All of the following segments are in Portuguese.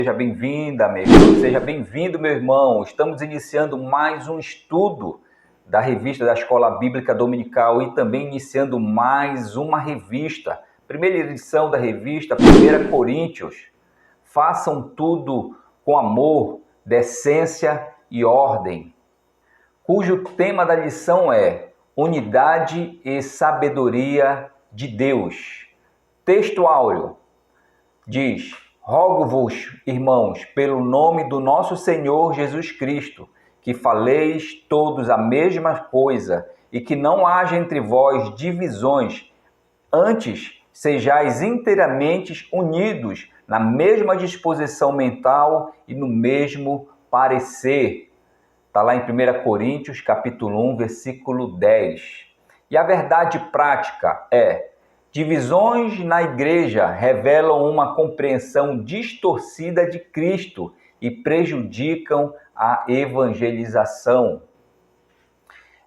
Seja bem-vinda, meu irmão. Seja bem-vindo, meu irmão. Estamos iniciando mais um estudo da revista da Escola Bíblica Dominical e também iniciando mais uma revista. Primeira edição da revista, 1 Coríntios. Façam tudo com amor, decência e ordem, cujo tema da lição é Unidade e Sabedoria de Deus. Texto áureo diz: rogo-vos, irmãos, pelo nome do nosso Senhor Jesus Cristo, que faleis todos a mesma coisa e que não haja entre vós divisões, antes sejais inteiramente unidos na mesma disposição mental e no mesmo parecer. Está lá em 1 Coríntios, capítulo 1, versículo 10. E a verdade prática é: divisões na igreja revelam uma compreensão distorcida de Cristo e prejudicam a evangelização.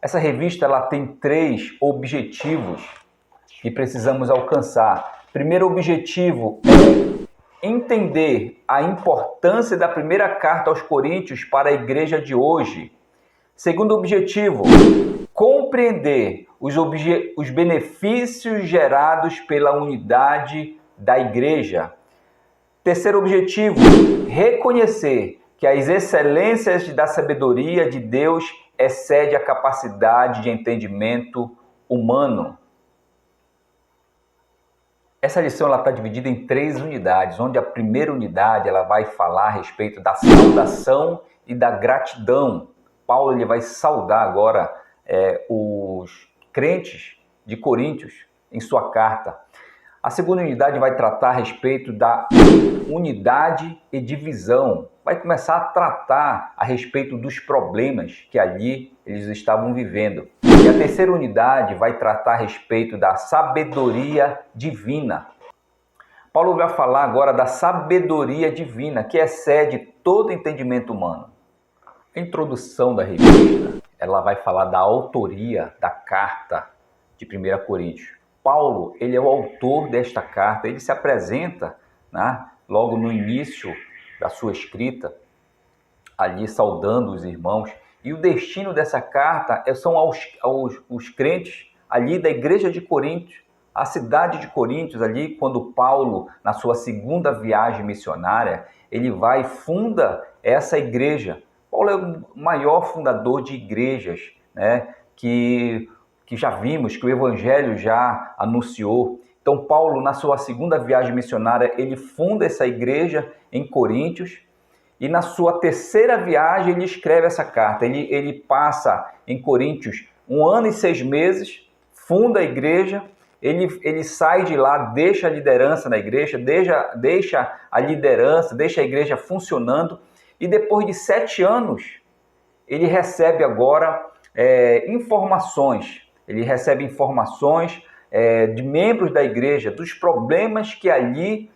Essa revista ela tem 3 objetivos que precisamos alcançar. Primeiro objetivo é entender a importância da primeira carta aos Coríntios para a igreja de hoje. Segundo objetivo, compreender os benefícios gerados pela unidade da igreja. Terceiro objetivo, reconhecer que as excelências da sabedoria de Deus excedem a capacidade de entendimento humano. Essa lição está dividida em 3 unidades, onde a primeira unidade ela vai falar a respeito da saudação e da gratidão. Paulo ele vai saudar agora os crentes de Coríntios em sua carta. A segunda unidade vai tratar a respeito da unidade e divisão. Vai começar a tratar a respeito dos problemas que ali eles estavam vivendo. E a terceira unidade vai tratar a respeito da sabedoria divina. Paulo vai falar agora da sabedoria divina, que excede todo entendimento humano. A introdução da revista, ela vai falar da autoria da carta de 1 Coríntios. Paulo, ele é o autor desta carta, ele se apresenta, né, logo no início da sua escrita, ali saudando os irmãos. E o destino dessa carta são aos crentes ali da igreja de Coríntios, a cidade de Coríntios, ali quando Paulo, na sua segunda viagem missionária, ele vai e funda essa igreja. Paulo é o maior fundador de igrejas, né, que já vimos, que o Evangelho já anunciou. Então, Paulo, na sua segunda viagem missionária, ele funda essa igreja em Coríntios. E na sua terceira viagem, ele escreve essa carta. Ele passa em Coríntios 1 ano e 6 meses, funda a igreja, ele sai de lá, deixa a liderança na igreja, deixa a liderança, deixa a igreja funcionando. E depois de 7 anos, ele recebe agora informações. Ele recebe informações de membros da igreja, dos problemas que ali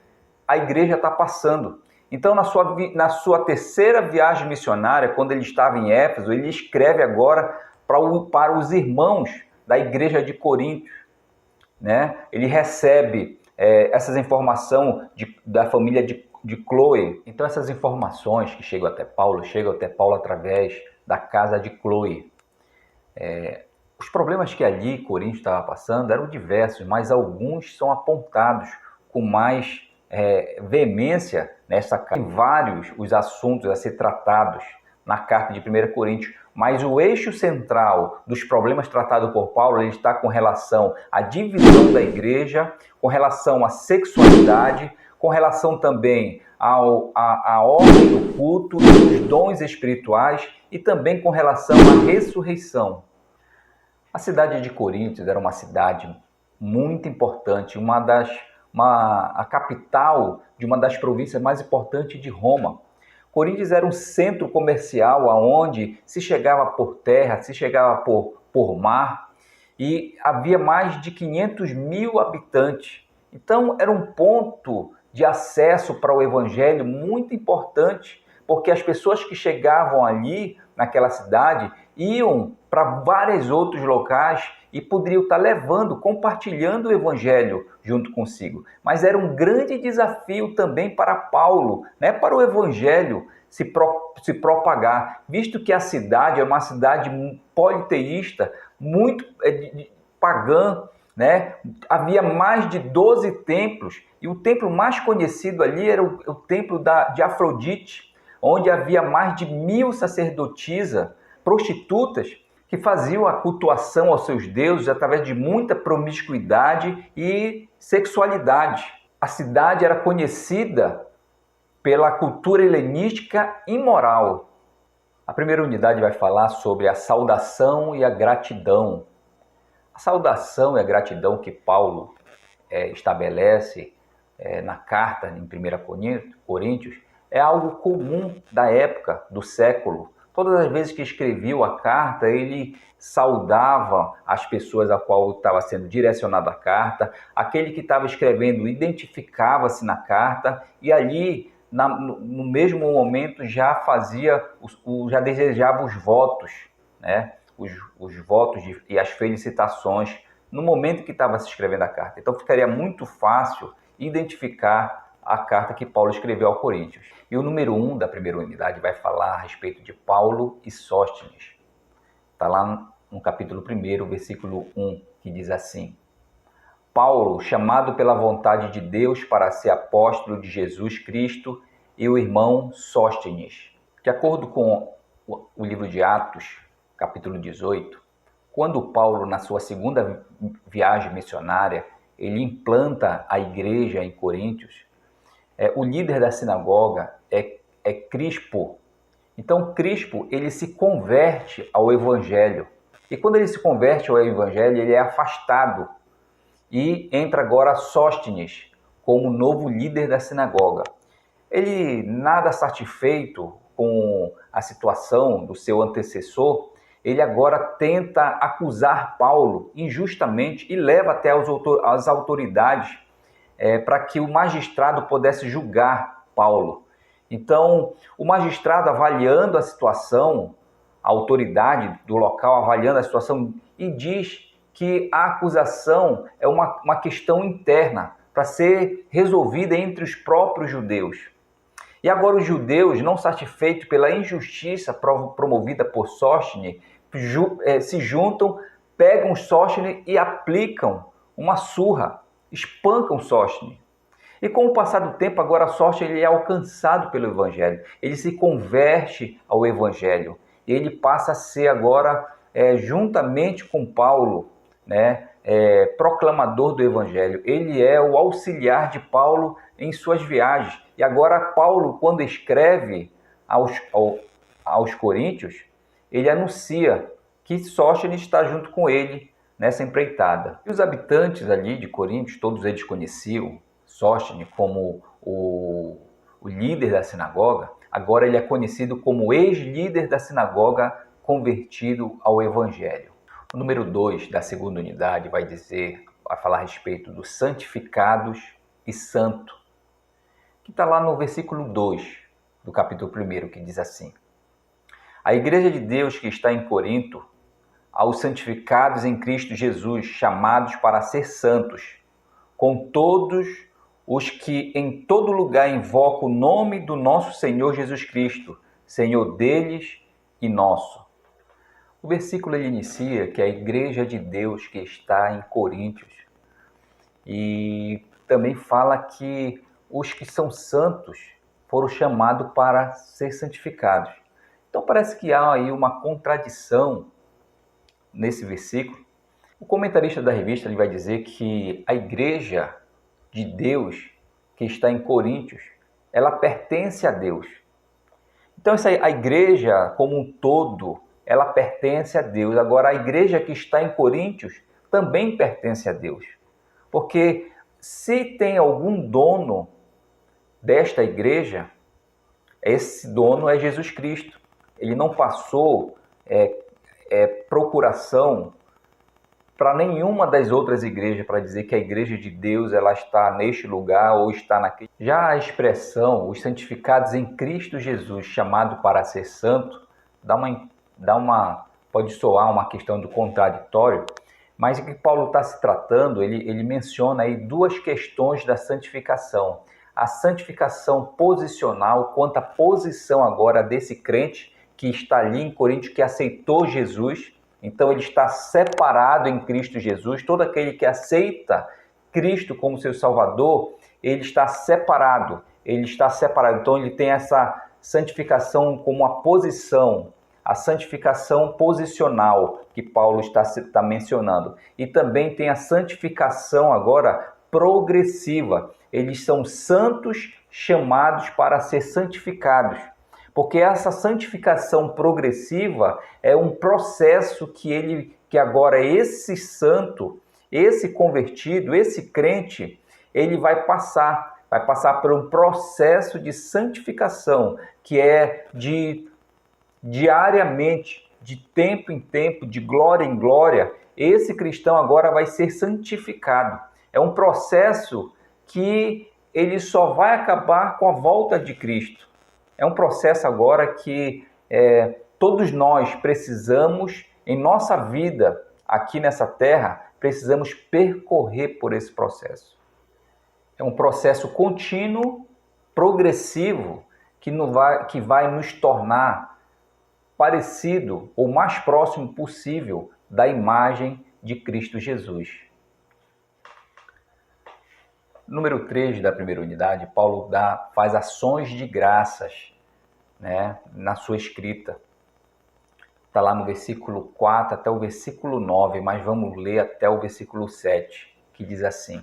a igreja está passando. Então, na sua terceira viagem missionária, quando ele estava em Éfeso, ele escreve agora para os irmãos da igreja de Corinto, né? Ele recebe essas informações da família de Cloe. Então, essas informações que chegam até Paulo através da casa de Cloe. Os problemas que ali Corinto estava passando eram diversos, mas alguns são apontados com mais veemência nessa carta. Tem vários os assuntos a ser tratados na carta de 1 Coríntios, mas o eixo central dos problemas tratados por Paulo ele está com relação à divisão da igreja, com relação à sexualidade, com relação também à ordem do culto, os dons espirituais e também com relação à ressurreição. A cidade de Coríntios era uma cidade muito importante, a capital de uma das províncias mais importantes de Roma. Coríntios era um centro comercial onde se chegava por terra, se chegava por mar e havia mais de 500 mil habitantes. Então era um ponto de acesso para o evangelho muito importante, porque as pessoas que chegavam ali naquela cidade iam para vários outros locais e poderiam estar levando, compartilhando o evangelho junto consigo. Mas era um grande desafio também para Paulo, né, para o evangelho se propagar, visto que a cidade é uma cidade politeísta, muito pagã, né? Havia mais de 12 templos, e o templo mais conhecido ali era o templo de Afrodite, onde havia mais de 1000 sacerdotisas, prostitutas, que faziam a cultuação aos seus deuses através de muita promiscuidade e sexualidade. A cidade era conhecida pela cultura helenística imoral. A primeira unidade vai falar sobre a saudação e a gratidão. A saudação e a gratidão que Paulo estabelece na carta em 1 Coríntios é algo comum da época, do século. Todas as vezes que escreveu a carta, ele saudava as pessoas a qual estava sendo direcionada a carta, aquele que estava escrevendo identificava-se na carta e ali, no mesmo momento, já já desejava os votos, né? Os votos e as felicitações no momento que estava se escrevendo a carta. Então ficaria muito fácil identificar a carta que Paulo escreveu ao Coríntios. E o número 1 da primeira unidade vai falar a respeito de Paulo e Sóstenes. Está lá no capítulo 1, versículo 1, que diz assim: Paulo, chamado pela vontade de Deus para ser apóstolo de Jesus Cristo, e o irmão Sóstenes. De acordo com o livro de Atos, capítulo 18, quando Paulo, na sua segunda viagem missionária, ele implanta a igreja em Coríntios, o líder da sinagoga é Crispo. Então, Crispo, ele se converte ao evangelho. E quando ele se converte ao evangelho, ele é afastado. E entra agora Sóstenes como novo líder da sinagoga. Ele, nada satisfeito com a situação do seu antecessor, ele agora tenta acusar Paulo injustamente e leva até as autoridades para que o magistrado pudesse julgar Paulo. Então, o magistrado, avaliando a situação, a autoridade do local avaliando a situação, e diz que a acusação é uma questão interna para ser resolvida entre os próprios judeus. E agora os judeus, não satisfeitos pela injustiça promovida por Sóstenes, se juntam, pegam Sóstenes e aplicam uma surra, espancam Sóstenes. E com o passar do tempo, agora Sóstenes ele é alcançado pelo Evangelho. Ele se converte ao Evangelho. Ele passa a ser agora, juntamente com Paulo, né, proclamador do Evangelho. Ele é o auxiliar de Paulo em suas viagens. E agora Paulo, quando escreve aos Coríntios, ele anuncia que Sóstenes está junto com ele nessa empreitada. E os habitantes ali de Coríntios, todos eles conheciam Sóstenes como o líder da sinagoga. Agora ele é conhecido como ex-líder da sinagoga convertido ao Evangelho. O número 2 da segunda unidade vai falar a respeito dos santificados e santo, que está lá no versículo 2 do capítulo 1, que diz assim: A igreja de Deus que está em Corinto, aos santificados em Cristo Jesus, chamados para ser santos, com todos os que em todo lugar invocam o nome do nosso Senhor Jesus Cristo, Senhor deles e nosso. O versículo ele inicia que a igreja de Deus que está em Coríntios, e também fala que os que são santos foram chamados para ser santificados. Então parece que há aí uma contradição nesse versículo. O comentarista da revista ele vai dizer que a igreja de Deus que está em Coríntios, ela pertence a Deus. Então a igreja como um todo, ela pertence a Deus. Agora a igreja que está em Coríntios também pertence a Deus. Porque se tem algum dono desta igreja, esse dono é Jesus Cristo. Ele não passou procuração para nenhuma das outras igrejas para dizer que a igreja de Deus ela está neste lugar ou está naquele. Já a expressão os santificados em Cristo Jesus, chamado para ser santo, dá uma pode soar uma questão do contraditório, mas o que Paulo está se tratando, ele menciona aí duas questões da santificação. A santificação posicional, quanto à posição agora desse crente que está ali em Corinto, que aceitou Jesus. Então ele está separado em Cristo Jesus. Todo aquele que aceita Cristo como seu Salvador, ele está separado. Ele está separado. Então ele tem essa santificação como uma posição, a santificação posicional que Paulo está mencionando. E também tem a santificação agora progressiva. Eles são santos chamados para ser santificados. Porque essa santificação progressiva é um processo que agora esse santo, esse convertido, esse crente, ele vai passar por um processo de santificação, que é diariamente, de tempo em tempo, de glória em glória, esse cristão agora vai ser santificado. É um processo que ele só vai acabar com a volta de Cristo. É um processo agora que todos nós precisamos, em nossa vida aqui nessa terra, precisamos percorrer por esse processo. É um processo contínuo, progressivo, que vai nos tornar parecido ou mais próximo possível da imagem de Cristo Jesus. Número 3 da primeira unidade, Paulo faz ações de graças, na sua escrita. Está lá no versículo 4 até o versículo 9, mas vamos ler até o versículo 7, que diz assim: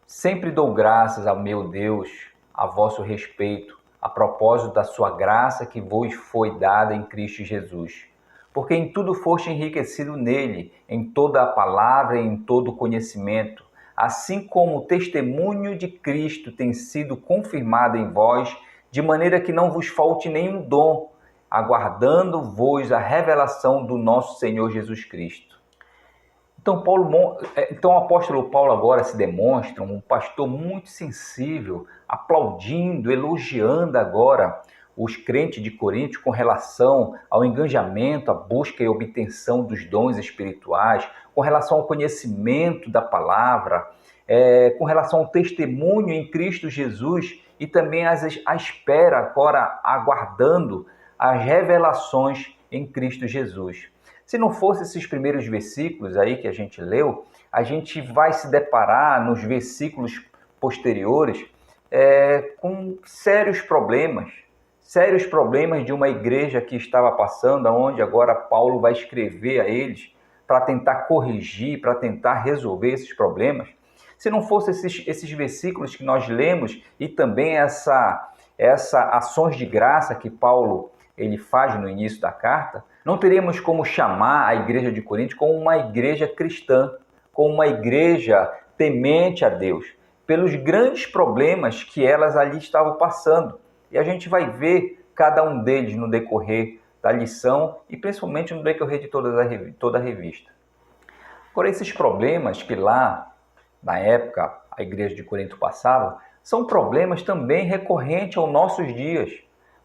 Sempre dou graças ao meu Deus a vosso respeito, a propósito da sua graça que vos foi dada em Cristo Jesus. Porque em tudo foste enriquecido nele, em toda a palavra e em todo o conhecimento, assim como o testemunho de Cristo tem sido confirmado em vós, de maneira que não vos falte nenhum dom, aguardando-vos a revelação do nosso Senhor Jesus Cristo. Então o apóstolo Paulo agora se demonstra um pastor muito sensível, aplaudindo, elogiando agora os crentes de Corinto com relação ao engajamento, à busca e obtenção dos dons espirituais, com relação ao conhecimento da palavra, com relação ao testemunho em Cristo Jesus e também à espera agora, aguardando as revelações em Cristo Jesus. Se não fosse esses primeiros versículos aí que a gente leu, a gente vai se deparar nos versículos posteriores com sérios problemas de uma igreja que estava passando, onde agora Paulo vai escrever a eles para tentar corrigir, para tentar resolver esses problemas. Se não fosse esses versículos que nós lemos e também essa ações de graça que Paulo ele faz no início da carta, não teríamos como chamar a igreja de Corinto como uma igreja cristã, como uma igreja temente a Deus, pelos grandes problemas que elas ali estavam passando. E a gente vai ver cada um deles no decorrer da lição e principalmente no decorrer de toda a revista. Agora, esses problemas que lá, na época, a igreja de Corinto passava, são problemas também recorrentes aos nossos dias.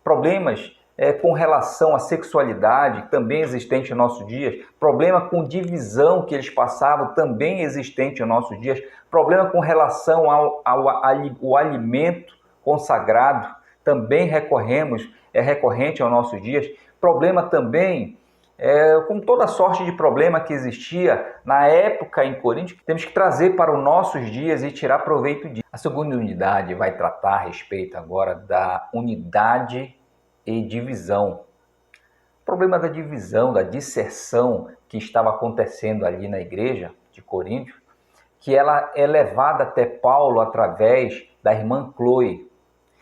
Problemas com relação à sexualidade, também existente em nossos dias. Problema com divisão que eles passavam, também existente em nossos dias. Problema com relação ao alimento consagrado, também recorrente aos nossos dias. Problema também com toda sorte de problema que existia na época em Corinto, temos que trazer para os nossos dias e tirar proveito disso. A segunda unidade vai tratar a respeito agora da unidade e divisão. O problema da divisão, da dissersão que estava acontecendo ali na igreja de Corinto, que ela é levada até Paulo através da irmã Chloe.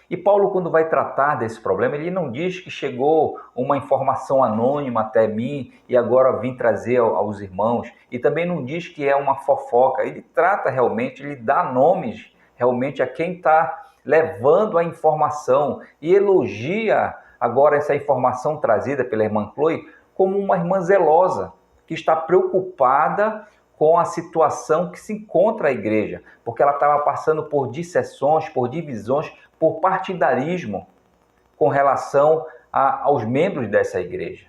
E Paulo, quando vai tratar desse problema, ele não diz que chegou uma informação anônima até mim e agora vim trazer aos irmãos. E também não diz que é uma fofoca. Ele trata realmente, ele dá nomes realmente a quem está levando a informação e elogia agora essa informação trazida pela irmã Chloe como uma irmã zelosa, que está preocupada com a situação que se encontra a igreja, porque ela estava passando por disseções, por divisões, por partidarismo com relação aos membros dessa igreja.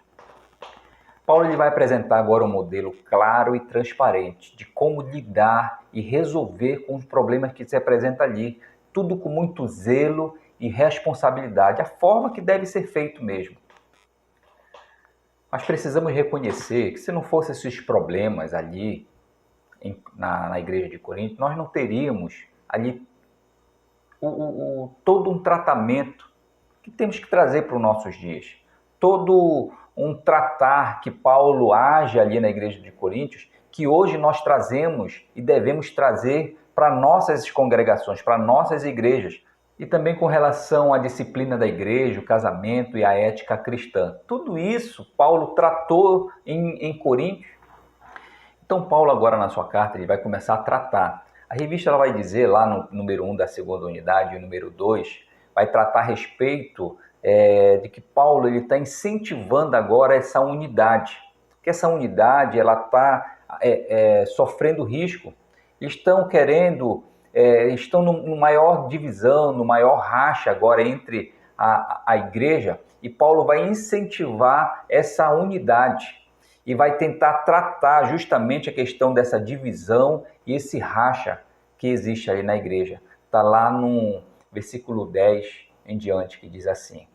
Paulo ele vai apresentar agora um modelo claro e transparente de como lidar e resolver com os problemas que se apresentam ali, tudo com muito zelo e responsabilidade, a forma que deve ser feito mesmo. Mas precisamos reconhecer que se não fossem esses problemas ali na igreja de Corinto, nós não teríamos ali todo um tratamento que temos que trazer para os nossos dias. Todo um tratar que Paulo age ali na igreja de Coríntios, que hoje nós trazemos e devemos trazer para nossas congregações, para nossas igrejas. E também com relação à disciplina da igreja, o casamento e a ética cristã. Tudo isso Paulo tratou em Coríntios. Então Paulo agora na sua carta ele vai começar a tratar. A revista ela vai dizer lá no número 1 da segunda unidade e o número 2, vai tratar a respeito de que Paulo ele está incentivando agora essa unidade. Que essa unidade ela está sofrendo risco. Estão querendo... estão no maior divisão, no maior racha agora entre a igreja, e Paulo vai incentivar essa unidade e vai tentar tratar justamente a questão dessa divisão e esse racha que existe ali na igreja. Está lá no versículo 10 em diante, que diz assim: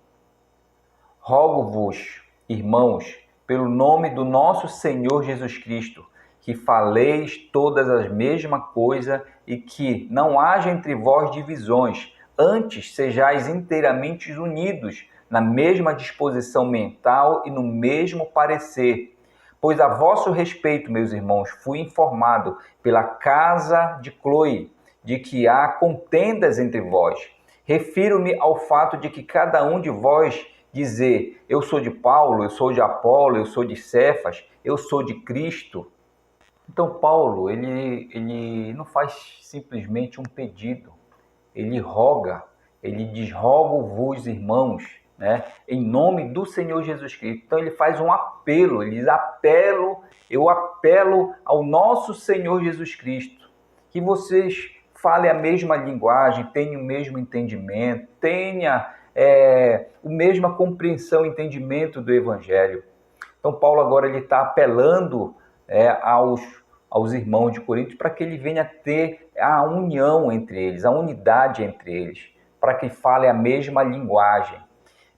Rogo-vos, irmãos, pelo nome do nosso Senhor Jesus Cristo, que faleis todas as mesma coisa e que não haja entre vós divisões, antes sejais inteiramente unidos na mesma disposição mental e no mesmo parecer. Pois a vosso respeito, meus irmãos, fui informado pela casa de Cloe de que há contendas entre vós. Refiro-me ao fato de que cada um de vós dizer, eu sou de Paulo, eu sou de Apolo, eu sou de Cefas, eu sou de Cristo. Então Paulo, ele não faz simplesmente um pedido, ele roga, ele diz, rogo-vos, irmãos, né? Em nome do Senhor Jesus Cristo. Então ele faz um apelo, ele diz, eu apelo ao nosso Senhor Jesus Cristo, que vocês falem a mesma linguagem, tenham o mesmo entendimento, tenham a mesma compreensão e entendimento do Evangelho. Então Paulo agora ele está apelando aos irmãos de Corinto para que ele venha ter a união entre eles, a unidade entre eles, para que fale a mesma linguagem.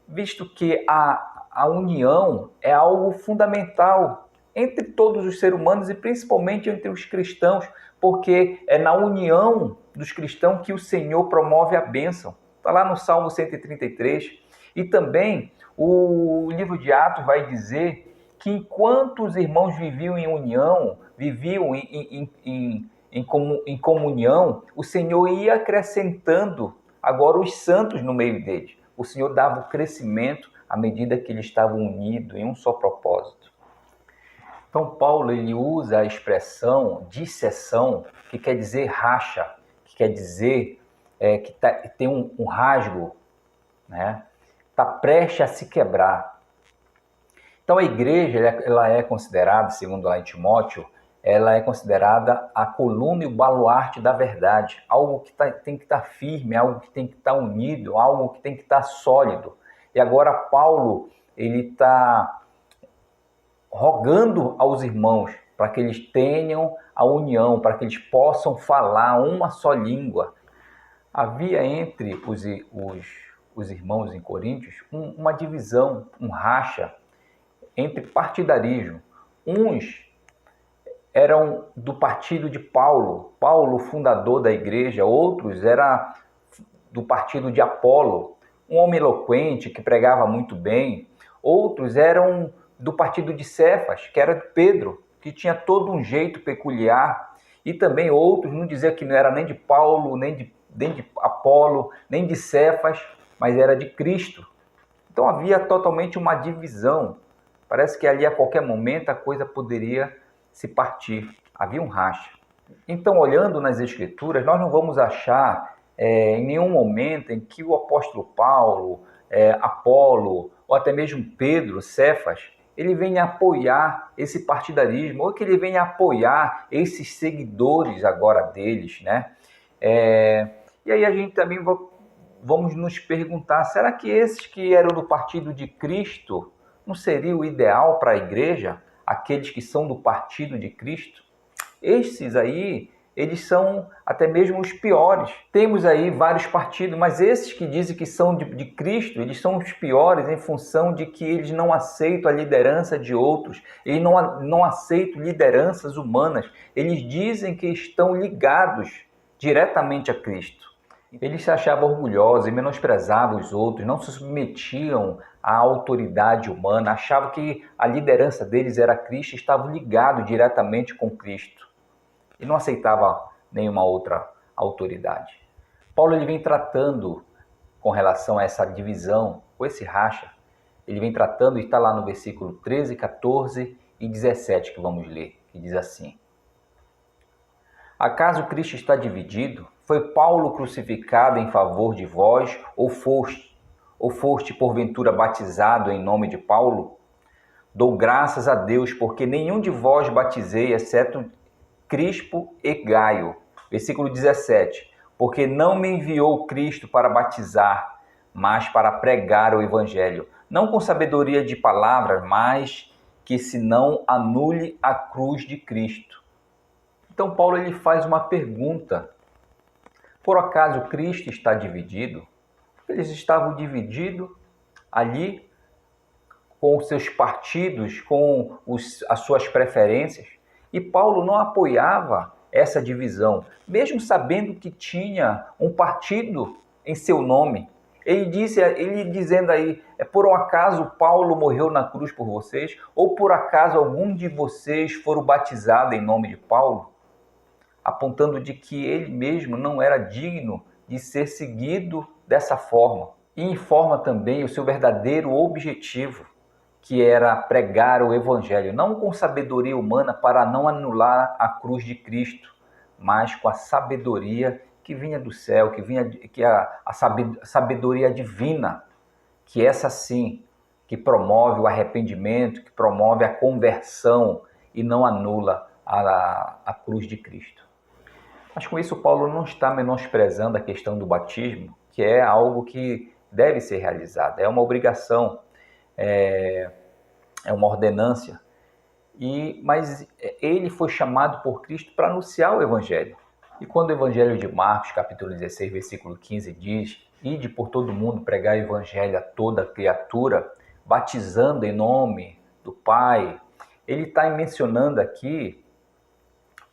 Visto que a união é algo fundamental entre todos os seres humanos e principalmente entre os cristãos, porque é na união dos cristãos que o Senhor promove a bênção. Está lá no Salmo 133. E também o livro de Atos vai dizer que enquanto os irmãos viviam em união, viviam em comunhão, o Senhor ia acrescentando agora os santos no meio deles. O Senhor dava o crescimento à medida que eles estavam unidos em um só propósito. Então Paulo ele usa a expressão disseção, que quer dizer racha, que quer dizer que tem um rasgo, né? Está prestes a se quebrar. Então a igreja ela é considerada, segundo lá em Timóteo, ela é considerada a coluna e o baluarte da verdade, algo que tem que estar firme, algo que tem que estar unido, algo que tem que estar sólido. E agora Paulo ele está rogando aos irmãos para que eles tenham a união, para que eles possam falar uma só língua. Havia entre os irmãos em Coríntios uma divisão, um racha entre partidarismo. Uns eram do partido de Paulo, fundador da igreja, outros eram do partido de Apolo, um homem eloquente que pregava muito bem, outros eram do partido de Cefas, que era de Pedro, que tinha todo um jeito peculiar, e também outros não diziam que não era nem de Paulo, nem de Apolo, nem de Cefas, mas era de Cristo. Então havia totalmente uma divisão. Parece que ali a qualquer momento a coisa poderia se partir. Havia um racha. Então, olhando nas Escrituras, nós não vamos achar em nenhum momento em que o apóstolo Paulo, Apolo, ou até mesmo Pedro, Cefas, ele venha apoiar esse partidarismo, ou que ele venha apoiar esses seguidores agora deles, né? E aí a gente também vamos nos perguntar, será que esses que eram do partido de Cristo não seria o ideal para a igreja, aqueles que são do partido de Cristo? Esses aí, eles são até mesmo os piores. Temos aí vários partidos, mas esses que dizem que são de Cristo, eles são os piores em função de que eles não aceitam a liderança de outros, eles não aceitam lideranças humanas, eles dizem que estão ligados diretamente a Cristo. Eles se achavam orgulhosos e menosprezavam os outros, não se submetiam à autoridade humana, achavam que a liderança deles era Cristo e estavam ligados diretamente com Cristo. E não aceitava nenhuma outra autoridade. Paulo ele vem tratando com relação a essa divisão, com esse racha, ele vem tratando e está lá no versículo 13, 14 e 17 que vamos ler, que diz assim: Acaso Cristo está dividido? Foi Paulo crucificado em favor de vós, ou foste porventura batizado em nome de Paulo? Dou graças a Deus, porque nenhum de vós batizei, exceto Crispo e Gaio. Versículo 17. Porque não me enviou Cristo para batizar, mas para pregar o evangelho, não com sabedoria de palavras, mas que se não anule a cruz de Cristo. Então Paulo ele faz uma pergunta. Por acaso Cristo está dividido? Eles estavam divididos ali com os seus partidos, com as suas preferências. E Paulo não apoiava essa divisão, mesmo sabendo que tinha um partido em seu nome. Ele dizendo aí, por um acaso Paulo morreu na cruz por vocês? Ou por acaso algum de vocês foram batizados em nome de Paulo? Apontando de que ele mesmo não era digno de ser seguido dessa forma. E informa também o seu verdadeiro objetivo, que era pregar o evangelho, não com sabedoria humana para não anular a cruz de Cristo, mas com a sabedoria que vinha do céu, que é a sabedoria divina, que essa sim, que promove o arrependimento, que promove a conversão e não anula a cruz de Cristo. Mas com isso Paulo não está menosprezando a questão do batismo, que é algo que deve ser realizado, é uma obrigação, é uma ordenância. Mas ele foi chamado por Cristo para anunciar o Evangelho. E quando o Evangelho de Marcos, capítulo 16, versículo 15, diz: Ide por todo mundo pregar o Evangelho a toda criatura, batizando em nome do Pai, ele está mencionando aqui,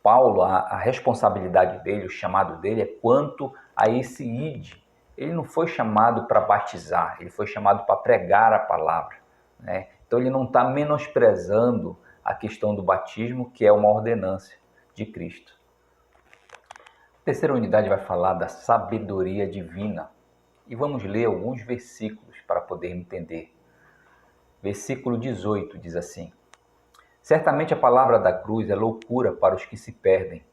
Paulo, a responsabilidade dele, o chamado dele é quanto a esse ide. Ele não foi chamado para batizar, ele foi chamado para pregar a palavra, né? Então ele não está menosprezando a questão do batismo, que é uma ordenância de Cristo. A terceira unidade vai falar da sabedoria divina. E vamos ler alguns versículos para poder entender. Versículo 18 diz assim: Certamente a palavra da cruz é loucura para os que se perdem,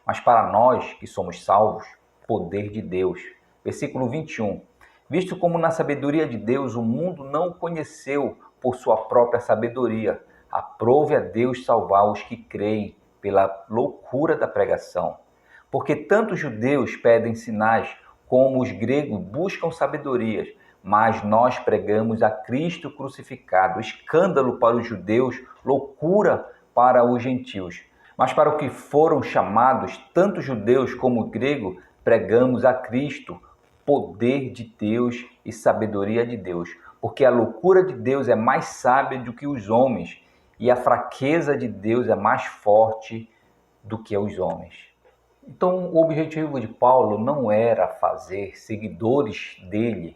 mas para nós que somos salvos, poder de Deus. Versículo 21. Visto como na sabedoria de Deus o mundo não o conheceu por sua própria sabedoria, aprove a Deus salvar os que creem pela loucura da pregação. Porque tanto os judeus pedem sinais, como os gregos buscam sabedorias, mas nós pregamos a Cristo crucificado, escândalo para os judeus, loucura para os gentios. Mas para os que foram chamados, tanto judeus como grego, pregamos a Cristo, poder de Deus e sabedoria de Deus. Porque a loucura de Deus é mais sábia do que os homens, e a fraqueza de Deus é mais forte do que os homens. Então, o objetivo de Paulo não era fazer seguidores dele,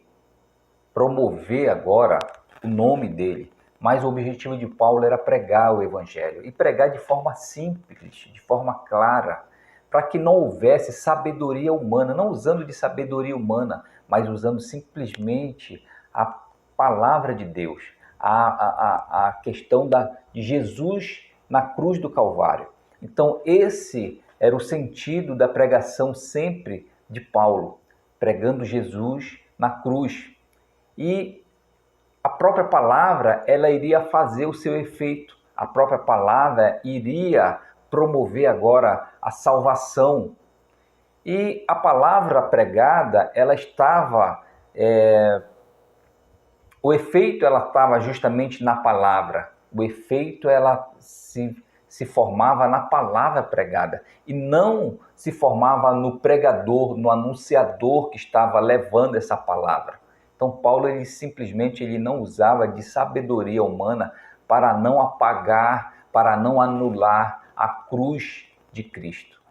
promover agora o nome dele, mas o objetivo de Paulo era pregar o evangelho, e pregar de forma simples, de forma clara, para que não houvesse sabedoria humana, não usando de sabedoria humana, mas usando simplesmente a palavra de Deus, a questão de Jesus na cruz do Calvário. Então esse era o sentido da pregação sempre de Paulo, pregando Jesus na cruz. E a própria palavra, ela iria fazer o seu efeito. A própria palavra iria promover agora a salvação. E a palavra pregada, ela estava O efeito ela estava justamente na palavra. O efeito ela se formava na palavra pregada e não se formava no pregador, no anunciador que estava levando essa palavra. Então Paulo ele não usava de sabedoria humana para não apagar, para não anular a cruz de Cristo.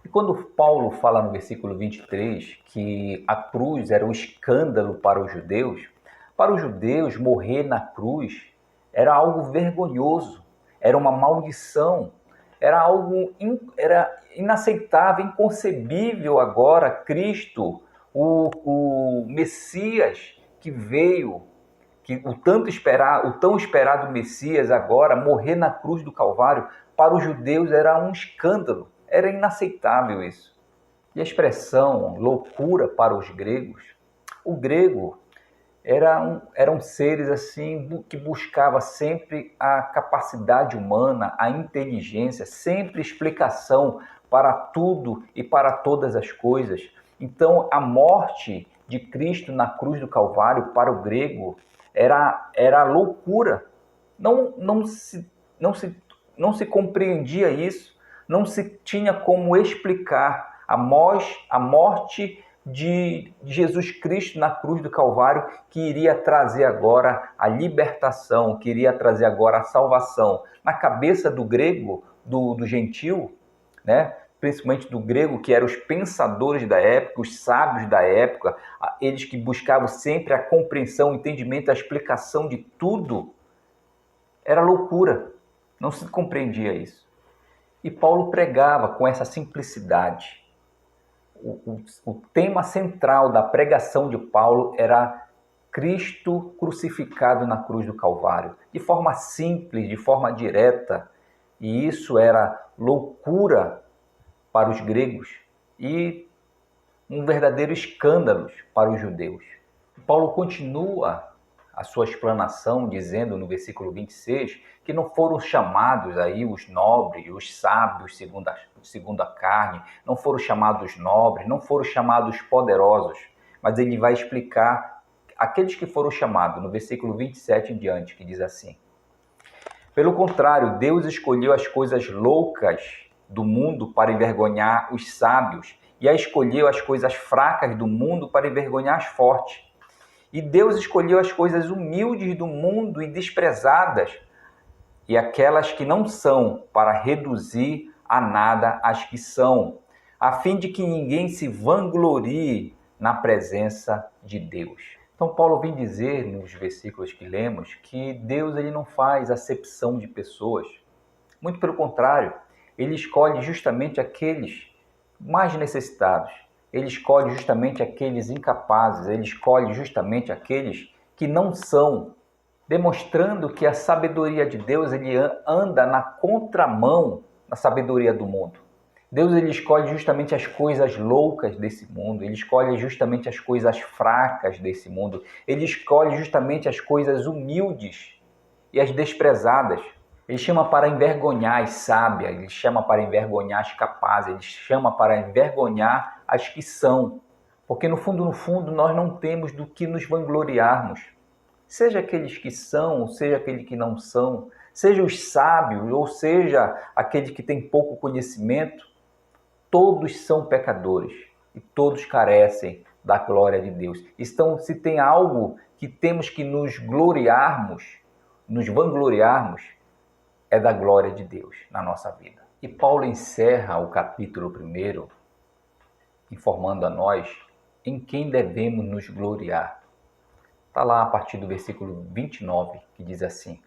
E quando Paulo fala no versículo 23 que a cruz era um escândalo para os judeus morrer na cruz era algo vergonhoso, era uma maldição, era inaceitável, inconcebível agora Cristo, o Messias que veio, que o tão esperado Messias agora morrer na cruz do Calvário, para os judeus era um escândalo, era inaceitável isso. E a expressão loucura para os gregos, o grego eram seres assim que buscava sempre a capacidade humana, a inteligência, sempre explicação para tudo e para todas as coisas. Então, a morte de Cristo na cruz do Calvário para o grego era loucura. Não se compreendia isso, não se tinha como explicar a morte de Jesus Cristo na cruz do Calvário, que iria trazer agora a libertação, que iria trazer agora a salvação. Na cabeça do grego, do gentil, né? Principalmente do grego, que eram os pensadores da época, os sábios da época, eles que buscavam sempre a compreensão, o entendimento, a explicação de tudo, era loucura, não se compreendia isso. E Paulo pregava com essa simplicidade. O tema central da pregação de Paulo era Cristo crucificado na cruz do Calvário, de forma simples, de forma direta, e isso era loucura para os gregos e um verdadeiro escândalo para os judeus. Paulo continua a sua explanação dizendo no versículo 26 que não foram chamados aí os nobres, os sábios segundo a carne, não foram chamados nobres, não foram chamados poderosos, mas ele vai explicar aqueles que foram chamados no versículo 27 em diante, que diz assim: pelo contrário, Deus escolheu as coisas loucas do mundo para envergonhar os sábios e escolheu as coisas fracas do mundo para envergonhar as fortes. E Deus escolheu as coisas humildes do mundo e desprezadas e aquelas que não são, para reduzir a nada as que são, a fim de que ninguém se vanglorie na presença de Deus. Então Paulo vem dizer nos versículos que lemos que Deus ele não faz acepção de pessoas. Muito pelo contrário, ele escolhe justamente aqueles mais necessitados. Ele escolhe justamente aqueles incapazes, ele escolhe justamente aqueles que não são, demonstrando que a sabedoria de Deus ele anda na contramão da sabedoria do mundo. Deus ele escolhe justamente as coisas loucas desse mundo, ele escolhe justamente as coisas fracas desse mundo, ele escolhe justamente as coisas humildes e as desprezadas. Ele chama para envergonhar as sábias, ele chama para envergonhar as capazes, ele chama para envergonhar as que são. Porque no fundo, nós não temos do que nos vangloriarmos. Seja aqueles que são, ou seja aqueles que não são, seja os sábios, ou seja aqueles que têm pouco conhecimento, todos são pecadores e todos carecem da glória de Deus. Então, se tem algo que temos que nos gloriarmos, nos vangloriarmos, é da glória de Deus na nossa vida. E Paulo encerra o capítulo 1 informando a nós em quem devemos nos gloriar. Está lá a partir do versículo 29, que diz assim: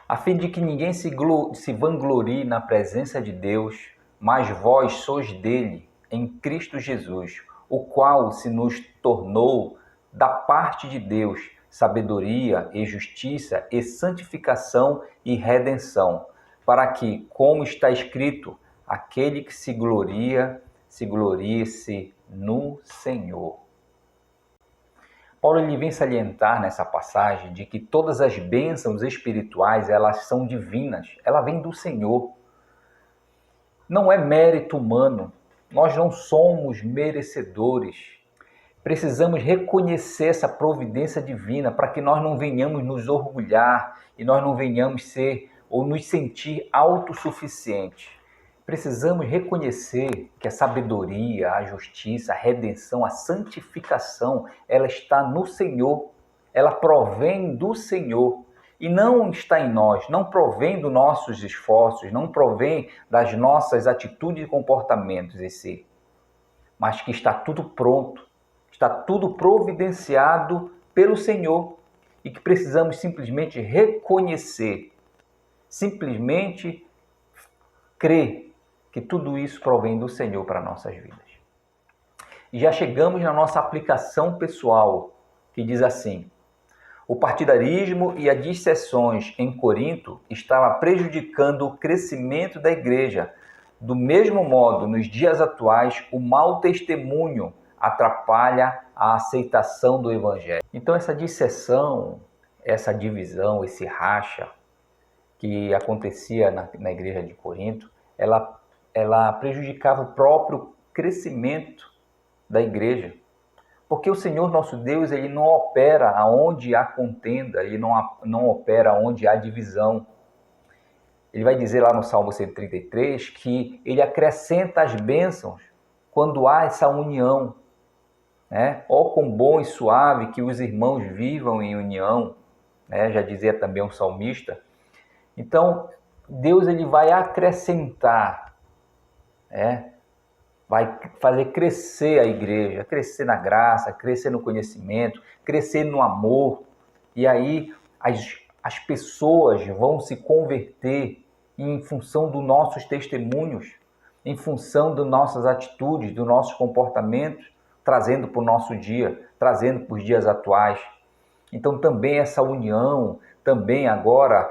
a fim de que ninguém se vanglorie na presença de Deus, mas vós sois dele, em Cristo Jesus, o qual se nos tornou da parte de Deus sabedoria e justiça e santificação e redenção, para que, como está escrito, aquele que se glorie-se no Senhor. Paulo ele vem salientar nessa passagem de que todas as bênçãos espirituais, elas são divinas, ela vem do Senhor. Não é mérito humano, nós não somos merecedores. Precisamos reconhecer essa providência divina para que nós não venhamos nos orgulhar e nós não venhamos ser ou nos sentir autossuficientes. Precisamos reconhecer que a sabedoria, a justiça, a redenção, a santificação, ela está no Senhor, ela provém do Senhor e não está em nós, não provém dos nossos esforços, não provém das nossas atitudes e comportamentos em si, mas que está tudo pronto, está tudo providenciado pelo Senhor e que precisamos simplesmente reconhecer, simplesmente crer que tudo isso provém do Senhor para nossas vidas. E já chegamos na nossa aplicação pessoal, que diz assim: o partidarismo e as dissensões em Corinto estavam prejudicando o crescimento da igreja. Do mesmo modo, nos dias atuais, o mau testemunho atrapalha a aceitação do evangelho. Então essa dissensão, essa divisão, esse racha que acontecia na igreja de Corinto, ela prejudicava o próprio crescimento da igreja. Porque o Senhor nosso Deus, ele não opera onde há contenda, ele não opera onde há divisão. Ele vai dizer lá no Salmo 133 que ele acrescenta as bênçãos quando há essa união. Ó, quão bom e suave que os irmãos vivam em união, já dizia também um salmista. Então, Deus ele vai acrescentar, vai fazer crescer a igreja, crescer na graça, crescer no conhecimento, crescer no amor. E aí as pessoas vão se converter em função dos nossos testemunhos, em função das nossas atitudes, dos nossos comportamentos, trazendo para o nosso dia, trazendo para os dias atuais. Então também essa união, também agora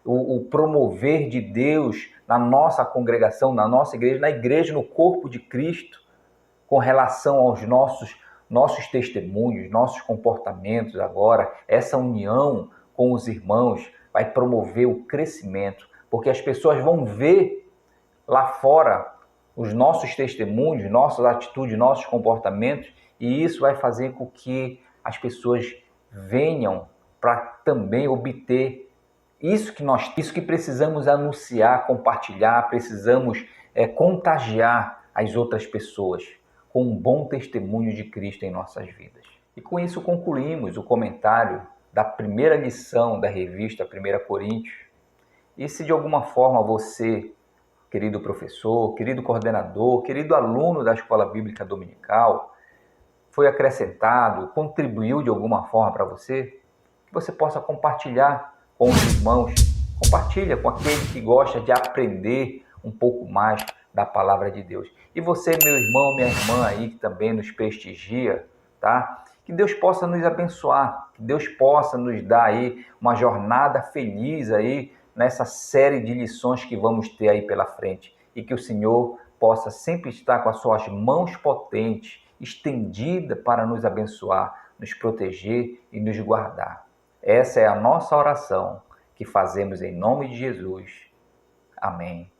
o promover de Deus na nossa congregação, na nossa igreja, na igreja, no corpo de Cristo, com relação aos nossos testemunhos, nossos comportamentos agora, essa união com os irmãos vai promover o crescimento, porque as pessoas vão ver lá fora os nossos testemunhos, nossas atitudes, nossos comportamentos, e isso vai fazer com que as pessoas venham para também obter isso que precisamos anunciar, compartilhar, precisamos contagiar as outras pessoas com um bom testemunho de Cristo em nossas vidas. E com isso concluímos o comentário da primeira lição da revista 1 Coríntios. E se de alguma forma você, querido professor, querido coordenador, querido aluno da Escola Bíblica Dominical, foi acrescentado, contribuiu de alguma forma para você, que você possa compartilhar com os irmãos, compartilha com aquele que gosta de aprender um pouco mais da palavra de Deus. E você, meu irmão, minha irmã aí, que também nos prestigia, tá? Que Deus possa nos abençoar, que Deus possa nos dar aí uma jornada feliz aí nessa série de lições que vamos ter aí pela frente. E que o Senhor possa sempre estar com as suas mãos potentes, estendida para nos abençoar, nos proteger e nos guardar. Essa é a nossa oração que fazemos em nome de Jesus. Amém.